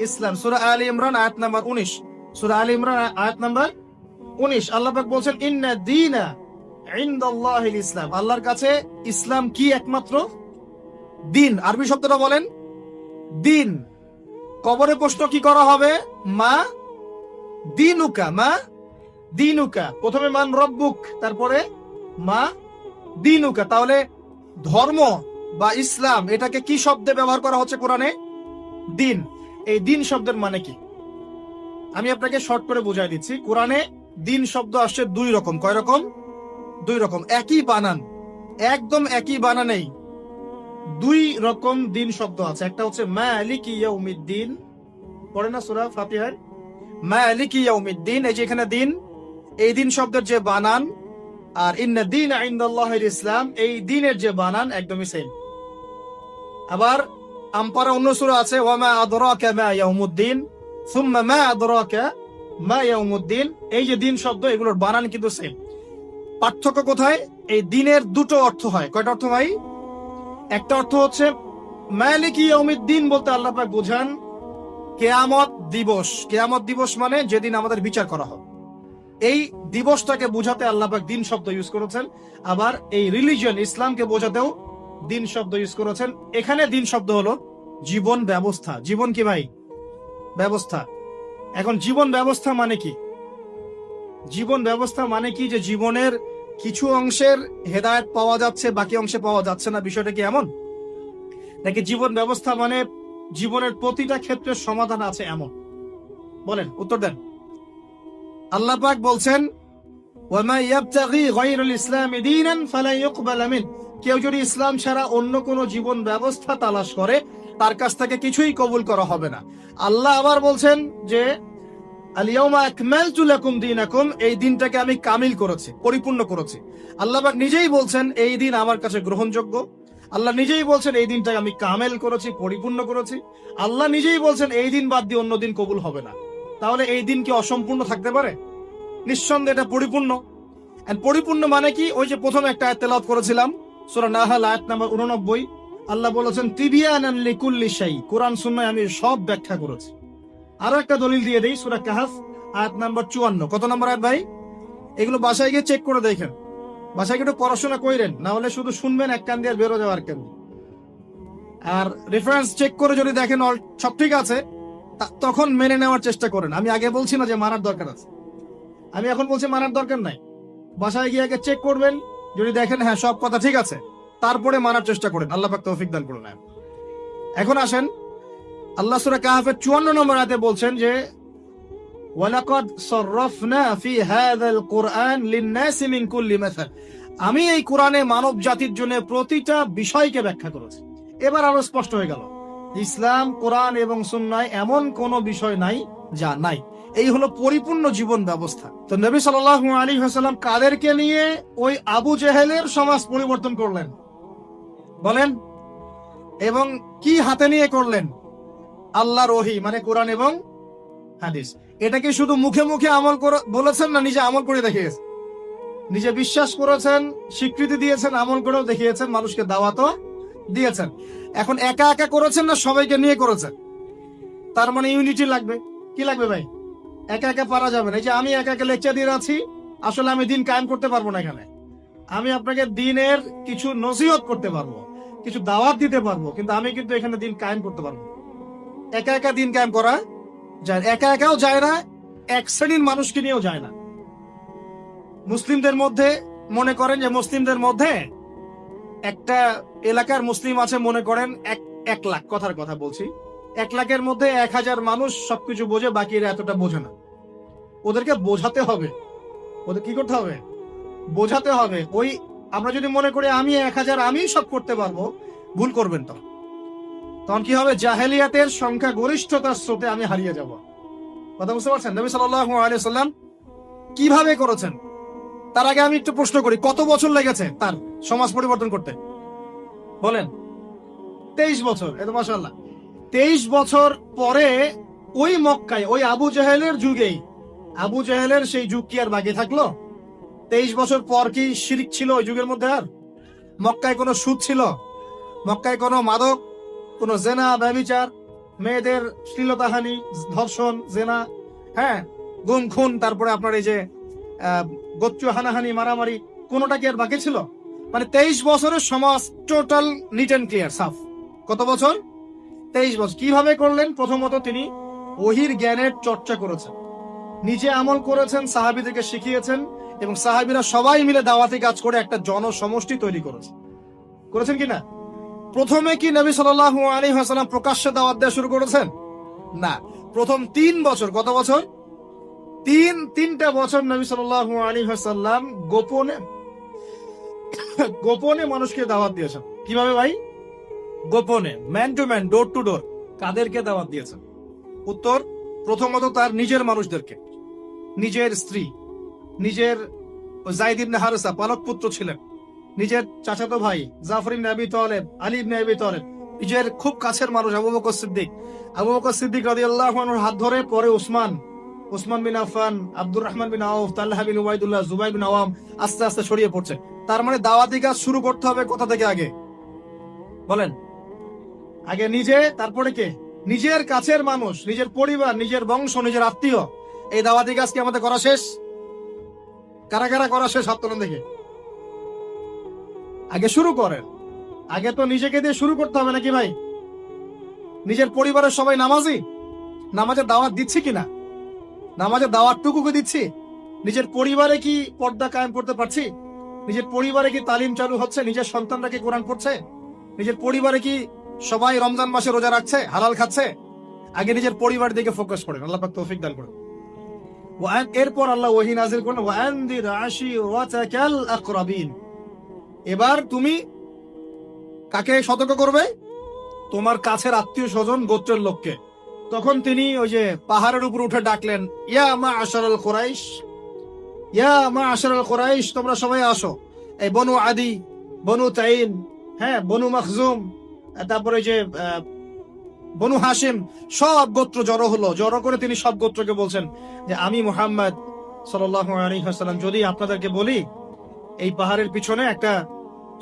A: ইসলাম। সূরা আলে ইমরান আয়াত নাম্বার 19। সূরা আলে ইমরান আয়াত নাম্বার 19 আল্লাহ পাক বলছেন ইন্না দীনা ইনদাল্লাহিল ইসলাম। আল্লাহর কাছে ইসলাম কি? একমাত্র দিন। আরবি শব্দটা বলেন, দিন। কবরে প্রশ্ন কি করা হবে? মা দিনুকা, মা দিনুকা। প্রথমে মান রব্বুক, তারপরে মা দিনুকা। তাহলে ধর্ম বা ইসলাম এটাকে কি শব্দে ব্যবহার করা হচ্ছে কোরআনে? দিন। এই দিন শব্দের মানে কি আমি আপনাকে শর্ট করে বুঝাই দিচ্ছি। কোরআনে দিন শব্দ আসছে 2 রকম। কয় রকম? 2 রকম। একই বানান, একদম একই বানানেই 2 রকম দিন শব্দ আছে। একটা হচ্ছে মালিকি ইয়াউমিদ্দিন, পড়ে না সূরা ফাতিহার, মালিকি ইয়াউমিদ্দিন। এই যে এখানে দিন, এই দিন শব্দের যে বানান, আর ইন্না দীনা ইনদাল্লাহিল ইসলাম, এই দিনের যে বানান একদমই সেম। আবার আমপারা অন্য সূরা আছে ওয়া মা আদরাকা মা ইয়াউমুদ্দিন সুম্মা মা আদরাকা মা ইয়াউমুদ্দিন। এই যে দিন শব্দ, এগুলোর বানান কিন্তু সেম। পার্থক্য কোথায়? এই দিনের 2টো অর্থ হয়। কয়টা অর্থ ভাই? একটা অর্থ হচ্ছে মালিকি ইয়াউমিদ্দিন বলতে আল্লাহ পাক বোঝান কিয়ামত দিবস। কিয়ামত দিবস মানে যেদিন আমাদের বিচার করা হবে, এই দিবসটাকে বোঝাতে আল্লাহ পাক দিন শব্দ ইউজ করেছেন। আবার এই রিলিজিয়ন ইসলামকে বোঝাতেও দিন শব্দ ইউজ করেছেন। এখানে দিন শব্দ হলো জীবন ব্যবস্থা। জীবন কি ভাই? ব্যবস্থা। এখন জীবন ব্যবস্থা মানে কি? জীবন ব্যবস্থা মানে কি যে জীবনের কিছু অংশের হেদায়েত পাওয়া যাচ্ছে, বাকি অংশে পাওয়া যাচ্ছে না, বিষয়টা কি এমন? নাকি জীবন ব্যবস্থা মানে জীবনের প্রতিটা ক্ষেত্রে সমাধান আছে এমন? বলেন, উত্তর দেন। আল্লাহ পাক বলছেন ওয়া মা ইয়াবতাগি গায়রাল ইসলামি দীনান ফালা ইউকবাল মিন। কেউ যদি ইসলাম ছাড়া অন্য কোন জীবন ব্যবস্থা তালাশ করে তার কাছ থেকে কিছুই কবুল করা হবে না। আল্লাহ আবার বলছেন যে আল-ইয়াউমা আকমালতু লাকুম দীনাকুম, এই দিনটাকে আমি কামিল করেছি, পরিপূর্ণ করেছি। আল্লাহ পাক নিজেই বলছেন এই দিন আমার কাছে গ্রহণযোগ্য। আল্লাহ নিজেই বলছেন এই দিনটাকে আমি কামেল করেছি, পরিপূর্ণ করেছি। আল্লাহ নিজেই বলছেন এই দিন বাদ দিয়ে অন্য দিন কবুল হবে না। তাহলে এই দিন কি অসম্পূর্ণ থাকতে পারে? নিঃসন্দেহে এটা পরিপূর্ণ। এন্ড পরিপূর্ণ মানে কি? ওই যে প্রথমে একটা আয়াত তেলাওয়াত করেছিলাম, সূরা নাহল আয়াত নাম্বার 89। আল্লাহ বলেছেন তিবিয়ানান লিকুল্লি শাই, কোরআন সুন্নাহয় আমি সব ব্যাখ্যা করেছি। আরো একটা দলিল দিয়ে দেই, সূরা কাহফ আয়াত নাম্বার 54। কত নম্বর আয়াত ভাই? এগুলো বাসায় গিয়ে চেক করে দেখেন, বাসায় গিয়ে একটু পড়াশোনা করেন, না হলে শুধু শুনবেন এক কান দিয়ে বেরো যাওয়ার কেন। আর রেফারেন্স চেক করে যদি দেখেন সব ঠিক আছে, তখন মেনে নেওয়ার চেষ্টা করেন। আমি আগে বলছি না যে মানার দরকার আছে, আমি এখন বলছি মানার দরকার নাই। বাসায় গিয়ে আগে চেক করবেন, যদি দেখেন হ্যাঁ সব কথা ঠিক আছে, তারপরে মানার চেষ্টা করেন। আল্লাহ পাক তৌফিক দান করুন। এখন আসেন, আল্লাহ সূরা কাহফের 54 নম্বর আয়াতে বলছেন যে ওয়ালাকাদ সাররাফনা ফি হাযাল কুরআন লিন-নাসি মিন কুল্লি মাসাল, আমি এই কোরআনে মানব জাতির জন্য প্রতিটা বিষয়কে ব্যাখ্যা করেছি। এবার আরো স্পষ্ট হয়ে গেল, ইসলাম, কোরআন এবং সুন্নাহয় এমন কোন বিষয় নাই যা নাই। এই হলো পরিপূর্ণ জীবন ব্যবস্থা। তো নবী সাল্লাল্লাহু আলাইহি ওয়াসাল্লাম কাদেরকে নিয়ে ওই আবু জেহেলের সমাজ পরিবর্তন করলেন বলেন? এবং কি হাতে নিয়ে করলেন? আল্লাহর ওহী, মানে কোরআন এবং হাদিস। এটা কি শুধু মুখে মুখে আমল করে বলেছেন, না নিজে আমল করে দেখিয়েছেন? নিজে বিশ্বাস করেছেন, স্বীকৃতি দিয়েছেন, আমল করেও দেখিয়েছেন, মানুষকে দাওয়াতও দিয়েছেন। এখন একা একা করেছেন না সবাইকে নিয়ে করেছেন? তার মানে ইউনিটি লাগবে। কি লাগবে ভাই? একা একা পারা যাবে না। এই যে আমি একা একা লেকচার দিয়ে আছি, আসলে আমি দিন কায়েম করতে পারবো না। এখানে আমি আপনাকে দিনের কিছু নসিহত করতে পারবো, কিছু দাওয়াত দিতে পারবো, কিন্তু আমি কিন্তু এখানে দিন কায়েম করতে পারবো। একা একা দিন কায়েম করা যায়, একা একাও যায় না, এক শ্রেণীর মানুষকে নিয়েও যায় না। মুসলিমদের মধ্যে মনে করেন যে মুসলিমদের মধ্যে একটা এলাকার মুসলিম আছে, মনে করেন 1 লাখ, কথার কথা বলছি, 1 লাখের মধ্যে 1000 মানুষ সবকিছু বোঝে, বাকিরা এতটা বোঝে না। ওদেরকে বোঝাতে হবে। ওদের কি করতে হবে? বোঝাতে হবে। ওই আমরা যদি মনে করি আমি 1000 আমি সব করতে পারবো, ভুল করবেন। তখন কি হবে? জাহেলিয়াতের সংখ্যা গরিষ্ঠতার স্রোতে আমি হারিয়ে যাব। কথা বুঝতে পারছেন? নবী সাল্লাল্লাহু আলাইহি ওয়াসাল্লাম কিভাবে করেছেন? তার আগে আমি একটু প্রশ্ন করি, কত বছর লেগেছে তার সমাজ পরিবর্তন করতে? বলেন। 23 বছর। এত মাশাআল্লাহ। 23 বছর পরে ওই মক্কায়, ওই আবু জেহেলের যুগেই, আবু জেহেলের সেই যুগ কি আর বাকি থাকলো? 23 বছর পর কি শিরক ছিল ওই যুগের মধ্যে? আর মক্কায় কোনো সুদ ছিল? মক্কায় কোনো মাদক, কোনো জেনা, ব্যভিচার, মেয়েদের শ্লীলতাহানি, ধর্ষণ, জেনা, হ্যাঁ, গুম খুন, তারপরে আপনার এই যে গোচ্চ হানাহানি, মারামারি, কোনোটা কি আর বাকি ছিল? মানে 23 বছরের সমাজ টোটাল নিট এন্ড ক্লিয়ার, সাফ। কত বছর? 23 বছর। কিভাবে করলেন? প্রথমত তিনি ওহির জ্ঞানের চর্চা করেছেন, নিজে আমল করেছেন, সাহাবীদেরকে শিখিয়েছেন, এবং সাহাবীরা সবাই মিলে দাওয়াতি কাজ করে একটা জনসমষ্টি তৈরি করেছেন কিনা? প্রথমে কি নবী সাল্লাল্লাহু আলাইহি ওয়াসাল্লাম প্রকাশ্যে দাওয়াত দেওয়া শুরু করেছেন? না। প্রথম 3 বছর, কত বছর? তিনটা বছর নবী সাল্লাল্লাহু আলাইহি ওয়াসাল্লাম গোপনে মানুষকে দাওয়াত দিয়েছেন। কিভাবে ভাই? গোপনে, man to man, door to door. কাদেরকে দাওয়াত দিয়েছেন? উত্তর, প্রথমত তার নিজের মানুষদেরকে, নিজের স্ত্রী, নিজের যায়েদ ইবনে হারেসা পালক পুত্র ছিলেন, নিজের চাচাতো ভাই জাফর ইবনে আবি তালেব, আলী ইবনে আবি তালেব, নিজের খুব কাছের মানুষ আবু বকর সিদ্দিক রাদিয়াল্লাহু আনহুর হাত ধরে, পরে উসমান বিন আফফান, আব্দুর রহমান বিন আউফ, তালহা বিন উবাইদুল্লাহ, জুবাইর বিন আওয়াম, আস্তে আস্তে ছড়িয়ে পড়ছে। তার মানে দাওয়াতি কাজ শুরু করতে হবে কোথা থেকে? আগে বলেন। আগে নিজে, তারপরে কে? নিজের কাছের মানুষ, নিজের পরিবার, নিজের বংশ, নিজের আত্মীয়। এই দাওয়াতি কাজ কি আমাদের করা শেষ? কারা কারা করা শেষ? হাত তোলেন দেখে। আগে শুরু করেন। আগে তো নিজেকে দিয়ে শুরু করতে হবে নাকি ভাই? নিজের পরিবারের সবাই নামাজি, নামাজের দাওয়াত দিচ্ছি কিনা? নামাজের দাওয়াতটুকু দিচ্ছি? নিজের পরিবারে কি পর্দা কায়েম করতে পারছি? নিজের পরিবারে কি তালিম চালু হচ্ছে? নিজের সন্তানরা কি কোরআন পড়ছে? নিজের পরিবারে কি সবাই রমজান মাসে রোজা রাখছে, হালাল খাচ্ছে? আগে নিজের পরিবার দিকে ফোকাস করেন। আল্লাহ পাক তৌফিক দান করুন। এরপর আল্লাহ ওহী নাযিল করেন, ওয়ানদির আশিরাতাকাল আকরাবিন। এবার তুমি কাকে সতর্ক করবে? তোমার কাছের আত্মীয় স্বজন গোত্রের লোককে। তখন তিনি ওই যে পাহাড়ের উপর উঠে ডাকলেন, ইয়া মা আশারাল কুরাইশ, ইয়া মা আশারাল কুরাইশ, তোমরা সবাই আসো। এই বনু আদি, বনু তাইম, হ্যাঁ বনু মাখজুম, তারপরে যে বনু হাশিম, সব গোত্র জড়ো হলো। জড়ো করে তিনি সব গোত্রকে বলছেন যে আমি মুহাম্মদ সাল্লাল্লাহু আলাইহি ওয়াসাল্লাম যদি আপনাদেরকে বলি এই পাহাড়ের পিছনে একটা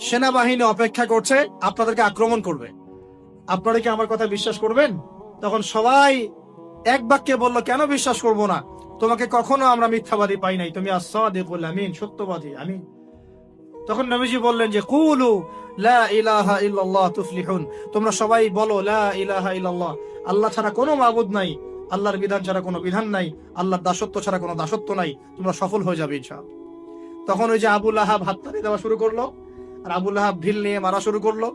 A: সেনাবাহিনী অপেক্ষা করছে, আপনাদেরকে আক্রমণ করবে, আপনারা কি আমার কথা বিশ্বাস করবেন? তখন সবাই এক বাক্যে বলল, কেন বিশ্বাস করব না, তোমাকে কখনো আমরা মিথ্যাবাদী পাই নাই, তুমি as-সাদিকুল আমিন, সত্যবাদী আমিন। তখন নবীজি বললেন যে কুলু লা ইলাহা ইল্লাল্লাহ তুফলিহুন, তোমরা সবাই বলো লা ইলাহা ইল্লাল্লাহ, আল্লাহ ছাড়া কোনো মাবুদ নাই, আল্লাহর বিধান ছাড়া কোনো বিধান নাই, আল্লাহর দাসত্ব ছাড়া কোনো দাসত্ব নাই, তোমরা সফল হয়ে যাবে ইনশাআল্লাহ। তখন ওই যে আবু লাহাব হাততালি দেওয়া শুরু করলো, আর আবু লাহাব ঢিল নিয়ে মারা শুরু করলো।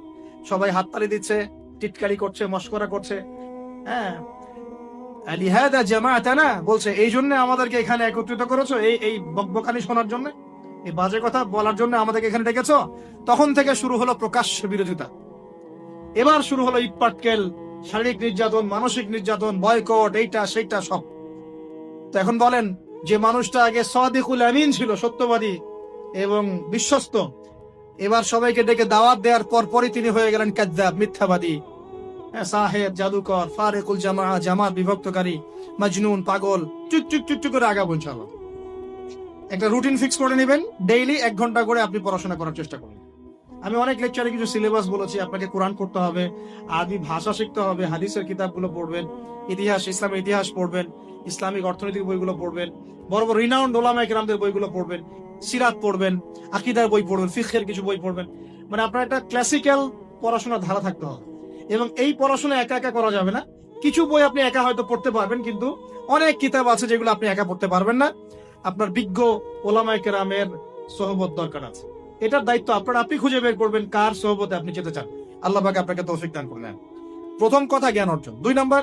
A: সবাই হাততালি দিচ্ছে, টিটকারি করছে, মশকরা করছে। হ্যাঁ, লিহাদা জামাআতানা, বলছে এই জন্য আমাদেরকে এখানে একত্রিত করেছো, এই বকবকানি শোনার জন্য, এই বাজে কথা বলার জন্য আমাদেরকে এখানে ডেকেছো। তখন থেকে শুরু হলো প্রকাশ্য বিরোধিতা। এবার শুরু হলো ইটপাটকেল, শারীরিক নির্যাতন, মানসিক নির্যাতন, বয়কট, এইটা সেইটা সব। তো এখন বলেন, যে মানুষটা আগে সাদিকুল আমিন ছিল, সত্যবাদী এবং বিশ্বস্ত, এবার সবাইকে ডেকে দাওয়াত দেওয়ার পরই তিনি হয়ে গেলেন কাযযাব, মিথ্যাবাদী, সাহেব, জাদুকর, ফারিকুল জামাআ, জামাত বিভক্তকারী, মাজনুন, পাগল। চুক করে আগাবো ইনশাআল্লাহ। একটা রুটিন ফিক্স করে নেবেন, ডেইলি 1 ঘন্টা করে আপনি পড়াশোনা করার চেষ্টা করুন। আমি অনেক লেকচারে কিছু সিলেবাস বলেছি, আপনাকে কোরআন পড়তে হবে, আরবি ভাষা শিখতে হবে, হাদিসের কিতাবগুলো পড়বেন, ইতিহাস, ইসলামের ইতিহাস পড়বেন, ইসলামিক অর্থনৈতিক বইগুলো পড়বেন, বড় বড় রিনাউন্ড ওলামায়ে কেরামদের বইগুলো পড়বেন, সিরাত পড়বেন, আকীদার বই পড়বেন, ফিকহের কিছু বই পড়বেন। মানে আপনার একটা ক্লাসিক্যাল পড়াশোনার ধারা থাকতে হবে। এবং এই পড়াশোনা একা একা করা যাবে না। কিছু বই আপনি একা হয়তো পড়তে পারবেন, কিন্তু অনেক কিতাব আছে যেগুলো আপনি একা পড়তে পারবেন না। আপনার বিজ্ঞ ওলামায়ে কেরামের সোহবত দরকার আছে। এটার দায়িত্ব আপনার, আপনি খুঁজে বের করবেন কার সোহবতে আপনি যেতে চান। আল্লাহ পাক আপনাকে তৌফিক দান করলেন। প্রথম কথা জ্ঞান অর্জন। 2 নাম্বার,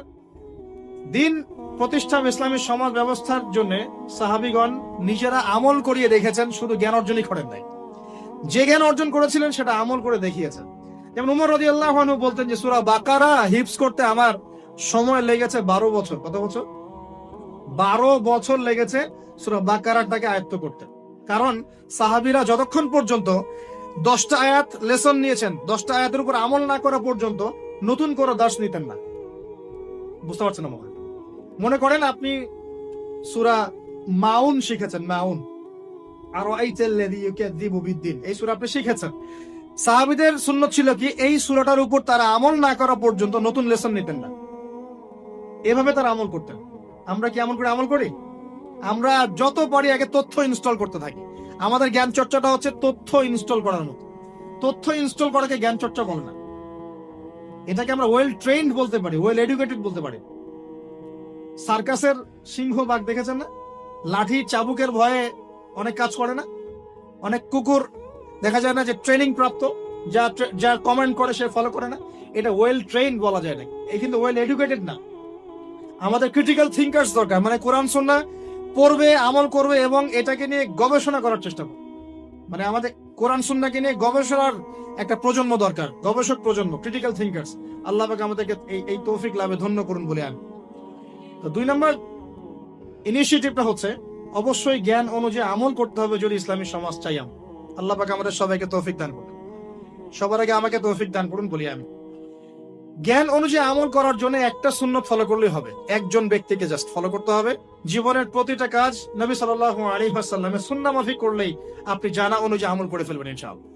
A: দিন প্রতিষ্ঠা ইসলামী সমাজ ব্যবস্থার জন্য সাহাবীগণ নিজেরা আমল করিয়ে দেখেছেন, শুধু জ্ঞান অর্জনই করেন নাই। যে জ্ঞান অর্জন করেছিলেন সেটা আমল করে দেখিয়েছেন। যেমন উমর রাদিয়াল্লাহু আনহু বলতেন যে সূরা বাকারা হিফজ করতে আমার সময় লেগেছে 12 বছর। কত বছর? 12 বছর লেগেছে সূরা বাকারাটাকে আয়ত্ত করতে। কারণ সাহাবীরা যতক্ষণ পর্যন্ত 10টা আয়াত লেসন নিয়েছেন, 10টা আয়াতের উপর আমল না করা পর্যন্ত নতুন করে দার্স নিতেন না। বুঝতে পারছেন না? মনে করেন আপনি সূরা মাউন শিখেছেন, মাউন, আর আইতাল্লাযী ইউকাযযিবু বিদ্দিন, এই সূরা আপনি শিখেছেন। সাহাবীদের সুন্নাত ছিল কি, এই সূরাটার উপর তারা আমল না করা পর্যন্ত নতুন লেসন নিতেন না। এভাবে তারা আমল করতেন। আমরা কি এমন করে আমল করি? আমরা যত পারি আগে তথ্য ইনস্টল করতে থাকি। আমাদের জ্ঞান চর্চাটা হচ্ছে তথ্য ইনস্টল করার মতো। তথ্য ইনস্টল করাকে জ্ঞান চর্চা বলে না। এটাকে আমরা ওয়েল ট্রেন্ড বলতে পারি, ওয়েল এডুকেটেড বলতে পারি। সার্কাসের সিংহ বাঘ দেখেছেন না? লাঠি চাবুকের ভয়ে অনেক কাজ করে না? অনেক কুকুর দেখা যায় না যে ট্রেনিং প্রাপ্ত, যা কমেন্ট করে সে ফলো করে না? এটা ওয়েল ট্রেন্ড বলা যায় না, এই কিন্তু ওয়েল এডুকেটেড না। আমাদের ক্রিটিক্যাল থিঙ্কার্স দরকার, মানে কোরআন সুন্নাহ পড়বে, আমল করবে এবং এটাকে নিয়ে গবেষণা করার চেষ্টা করবে। মানে আমাদের কোরআন সুন্নাহকে নিয়ে গবেষণার একটা প্রজন্ম দরকার, গবেষক প্রজন্ম, ক্রিটিক্যাল থিঙ্কার্স। আল্লাহ পাক আমাদেরকে এই তৌফিক লাভে ধন্য করুন বলে আমি। তো 2 নম্বর ইনিশিয়েটিভটা হচ্ছে অবশ্যই জ্ঞান অনুযায়ী আমল করতে হবে যদি ইসলামী সমাজ চাই আমরা। আল্লাহ পাক আমাদের সবাইকে তৌফিক দান করুন। সবার আগে আমাকে তৌফিক দান করুন বলি আমি। জ্ঞান অনুযায়ী আমল করার জন্য একটা সুন্নাত ফলো করলেই হবে, একজন ব্যক্তিকে জাস্ট ফলো করতে হবে। জীবনের প্রতিটা কাজ নবী সাল্লাল্লাহু আলাইহি ওয়াসাল্লামের সুন্নাহ মাফিক করলেই আপনি জানা অনুযায়ী আমল করে ফেলবেন ইনশাআল্লাহ।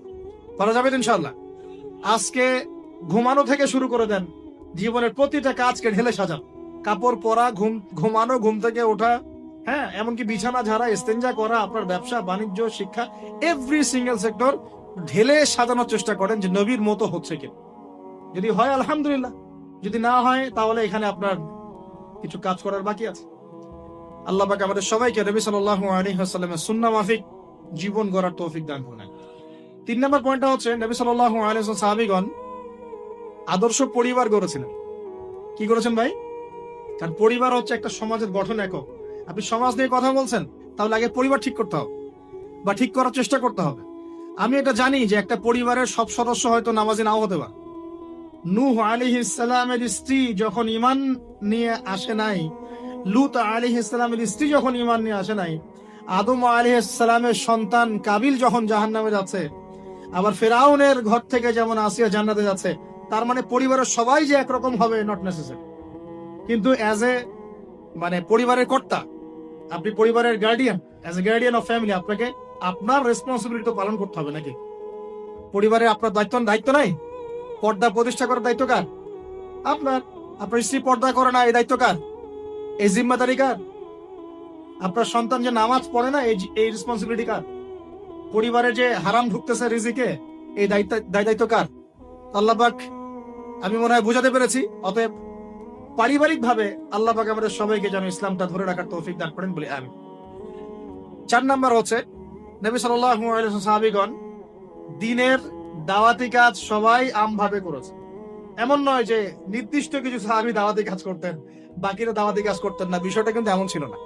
A: পারা যাবে ইনশাআল্লাহ। আজকে ঘুমানো থেকে শুরু করে দেন, জীবনের প্রতিটা কাজকে ঢেলে সাজান। কাপড় পরা, ঘুমানো, ঘুম থেকে ওঠা, হ্যাঁ, এমনকি বিছানা ঝাড়া, ইস্তেঞ্জা করা, আপনার ব্যবসা বাণিজ্য, শিক্ষা, এভরি সিঙ্গেল সেক্টর ঢেলে সাজানোর চেষ্টা করেন যে নবীর মতো হচ্ছে কি। যদি হয় আলহামদুলিল্লাহ, যদি না হয় তাহলে এখানে আপনার কিছু কাজ করার বাকি আছে। আল্লাহ পাক আমাদের সবাইকে নবী সাল্লাল্লাহু আলাইহি ওয়াসাল্লামের সুন্নাহ মাফিক জীবন গড়ার তৌফিক দান করুন। 3 নম্বর পয়েন্টটা হচ্ছে নবী সাল্লাল্লাহু আলাইহি ওয়াসাল্লাম সাহাবীগণ আদর্শ পরিবার গড়েছিলেন। কি করেছেন ভাই? কারণ পরিবার হচ্ছে একটা সমাজের গঠন একক। আপনি সমাজ নিয়ে কথা বলছেন, তাহলে আগে পরিবার ঠিক করতে হবে বা ঠিক করার চেষ্টা করতে হবে। আমি এটা জানি যে একটা পরিবারের সব সদস্য হয়তো নামাজি নাও হতে পারে, নূহ আলাইহিস সালামের স্ত্রী যখন ঈমান নিয়ে আসে নাই, লূত আলাইহিস সালামের স্ত্রী যখন ঈমান নিয়ে আসে নাই, আদম আলাইহিস সালামের সন্তান কাবিল যখন জাহান্নামে যাচ্ছে, আবার ফেরাউনের ঘর থেকে যেমন আসিয়া জান্নাতে যাচ্ছে, তার মানে পরিবারের সবাই যে একরকম হবে নট নেসেসারি। কিন্তু অ্যাজ এ পরিবারের কর্তা, আপনি পরিবারের guardian, as a guardian of family, আপনাকে আপনার রেসপন্সিবিলিটি তো পালন করতে হবে নাকি? পরিবারে আপনার দায়িত্ব নাই? পর্দা প্রতিষ্ঠা করার দায়িত্ব কার? আপনার। আপনার স্ত্রী পর্দা করে না, এই দায়িত্ব কার? এই জিম্মাদারি কার? আপনার সন্তান যে নামাজ পড়ে না, এই রেসপন্সিবিলিটি কার? পরিবারে যে হারাম ঢুকতেছে রিজিকে, এই দায়িত্ব কার? আল্লাহ পাক, আমি মনে হয় বুঝাতে পেরেছি। অতএব পারিবারিক ভাবে আল্লাহ পাক আমাদের সবাইকে যেন ইসলামটা ধরে রাখার তৌফিক দান করেন বলে আমি। 4 নাম্বার হচ্ছে, নবী সাল্লাল্লাহু আলাইহি ওয়াসাল্লাম সাহাবীগণ দ্বীনের দাওয়াতি কাজ সবাই আমভাবে করেছে। এমন নয় যে নির্দিষ্ট কিছু সাহাবী দাওয়াতি কাজ করতেন, বাকিরা দাওয়াতি কাজ করতেন না, বিষয়টা কিন্তু এমন ছিল না।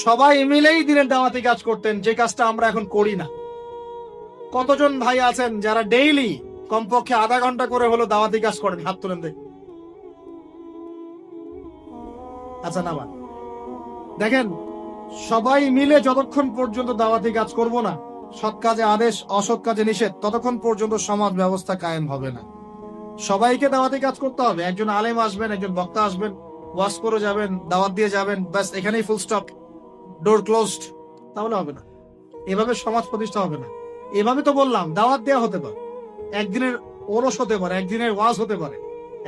A: সবাই মিলেই দ্বীনের দাওয়াতি কাজ করতেন, যে কাজটা আমরা এখন করি না। কতজন ভাই আছেন যারা ডেইলি কমপক্ষে আধা ঘন্টা করে হলো দাওয়াতি কাজ করেন? হাত তুলেন দেখি। আচ্ছা না, দেখেন, সবাই মিলে যতক্ষণ পর্যন্ত দাওয়াতি কাজ করব না, সৎ কাজে আদেশ অসৎ কাজে নিষেধ, ততক্ষণ পর্যন্ত সমাজ ব্যবস্থা কায়েম হবে না। সবাইকে দাওয়াতি কাজ করতে হবে। একজন আলেম আসবেন, একজন বক্তা আসবেন, ওয়াজ করে যাবেন, দাওয়াত দিয়ে যাবেন, ব্যাস এখানেই ফুল স্টপ, ডোর ক্লোজড, তাহলে হবে না। এভাবে সমাজ প্রতিষ্ঠা হবে না। এভাবে তো বললাম, দাওয়াত দেওয়া হতে পারে, একদিনের ওরস হতে পারে, একদিনের ওয়াজ হতে পারে,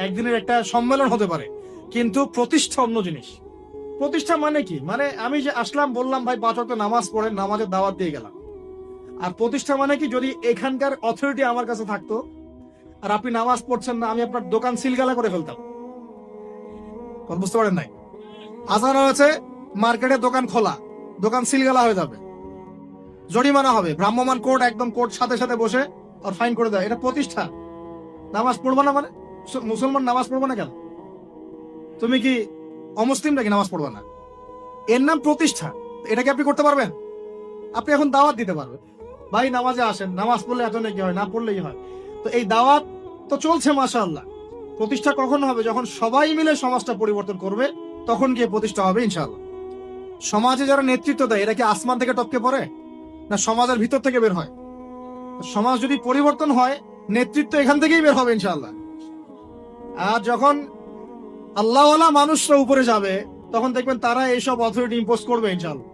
A: একদিনের একটা সম্মেলন হতে পারে, কিন্তু প্রতিষ্ঠা অন্য জিনিস। প্রতিষ্ঠা মানে কি? মানে আমি যে আসলাম, বললাম ভাই 5 ওয়াক্ত নামাজ পড়েন, নামাজের দাওয়াত দিয়ে গেলাম। আর প্রতিষ্ঠা মানে কি? যদি এখানকার অথরিটি আমার কাছে থাকতো আর আপনি নামাজ পড়ছেন না, আমি আপনার দোকান সিলগালা করে ফেলতাম। বুঝতে পারেন নাই? আজান হয়েছে, মার্কেটে দোকান খোলা, দোকান সিলগালা হয়ে যাবে, জরিমানা হবে, ভ্রাম্যমাণ কোর্ট একদম কোর্ট সাথে সাথে বসে আর ফাইন করে দেয়। এটা প্রতিষ্ঠা। নামাজ পড়বো না মানে? মুসলমান নামাজ পড়বো না কেন? তুমি কি অমুসলিম নাকি নামাজ পড়বো না? এর নাম প্রতিষ্ঠা। এটা কি আপনি করতে পারবেন? আপনি এখন দাওয়াত দিতে পারবেন, ভাই নামাজে আসেন, নামাজ পড়লে এত নাকি হয়, না পড়লেই হয়। তো এই দাওয়াত তো চলছে মাশাআল্লাহ। প্রতিষ্ঠা কখন হবে? যখন সবাই মিলে সমাজটা পরিবর্তন করবে, তখন গিয়ে প্রতিষ্ঠা হবে ইনশাআল্লাহ। সমাজে যারা নেতৃত্ব দেয়, এরা কি আসমান থেকে টপকে পড়ে, না সমাজের ভিতর থেকে বের হয়? সমাজ যদি পরিবর্তন হয়, নেতৃত্ব এখান থেকেই বের হবে ইনশাআল্লাহ। আর যখন আল্লাহওয়ালা মানুষরা উপরে যাবে, তখন দেখবেন তারা এইসব অথরিটি ইম্পোজ করবে ইনশাআল্লাহ।